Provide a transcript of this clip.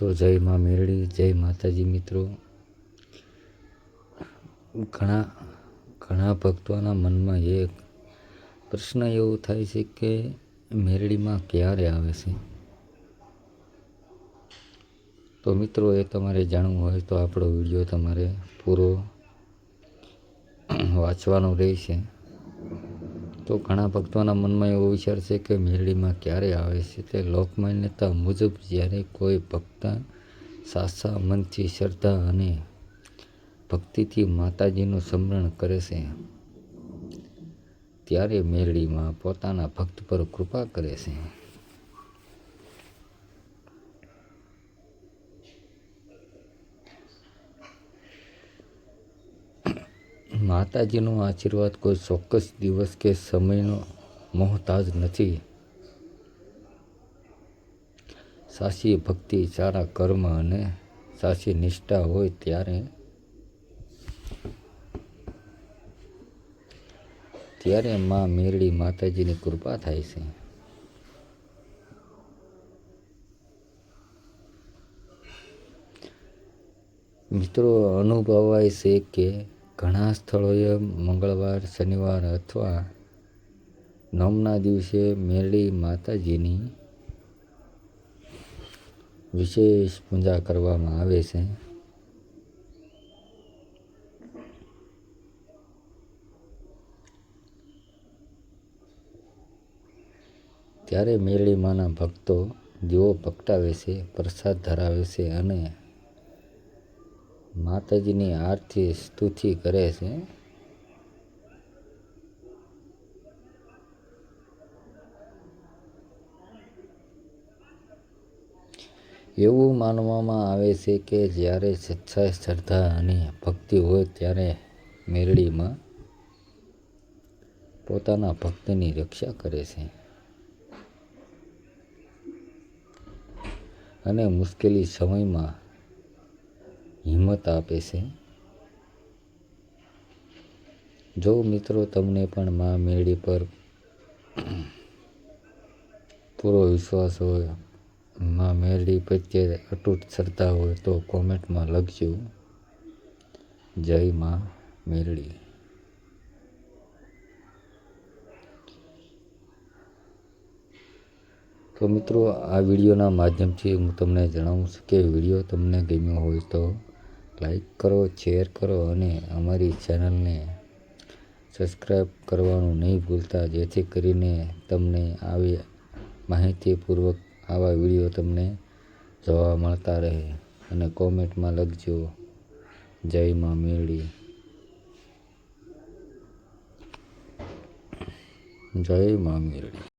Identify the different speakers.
Speaker 1: તો જય માં મેરડી, જય માતાજી મિત્રો. ઘણા ભક્તોના મનમાં એક પ્રશ્ન એવો થાય છે કે મેરડીમાં ક્યારે આવે છે. તો મિત્રો એ તમારે જાણવું હોય તો આપણો વિડીયો તમારે પૂરો વાંચવાનો રહેશે. તો ઘણા ભક્તોના મનમાં એવો વિચાર છે કે મેરડીમાં ક્યારે આવે છે. તે લોકમાન્યતા મુજબ જ્યારે કોઈ ભક્ત સાચા મનથી શ્રદ્ધા અને ભક્તિથી માતાજીનું સ્મરણ કરે છે ત્યારે મેરડીમાં પોતાના ભક્ત પર કૃપા કરે છે. માતાજીનો આશીર્વાદ કોઈ ચોક્કસ દિવસ કે સમયનો મોહતાજ નથી. સાચી ભક્તિ, સારા કર્મ અને સાચી નિષ્ઠા હોય ત્યારે માં મેરડી માતાજીની કૃપા થાય છે. મિત્રો અનુભવાય છે કે ઘણા સ્થળોએ મંગળવાર, શનિવાર અથવા નોમના દિવસે મેરડી માતાજીની વિશેષ પૂજા કરવામાં આવે છે. ત્યારે મેરડી માના ભક્તો દીવો પ્રગટાવે છે, પ્રસાદ ધરાવે છે અને માતાજીની આરતી સ્તુતિ કરે છે. એવું માનવામાં આવે છે કે જ્યારે સચ્ચાઈ, શ્રદ્ધા અને ભક્તિ હોય ત્યારે મેરડીમાં પોતાના ભક્તની રક્ષા કરે છે અને મુશ્કેલી સમયમાં હિંમત આપે છે. જો મિત્રો તમને પણ માં મેરડી પર પૂરો વિશ્વાસ હોય, માં મેરડી પ્રત્યે અતૂટ શ્રદ્ધા હોય તો કોમેન્ટમાં લખજો જય માં મેરડી. તો મિત્રો આ વિડીયોના માધ્યમથી હું તમને જણાવું છું કે વિડીયો તમને ગમ્યો હોય તો લાઈક કરો, શેર કરો અને અમારી ચેનલને સબસ્ક્રાઈબ કરવાનું નહીં ભૂલતા, જેથી કરીને તમને આવી માહિતીપૂર્વક આવા વિડીયો તમને જોવા મળતા રહે. અને કોમેન્ટમાં લખજો જય માં મેરડી, જય માં મેરડી.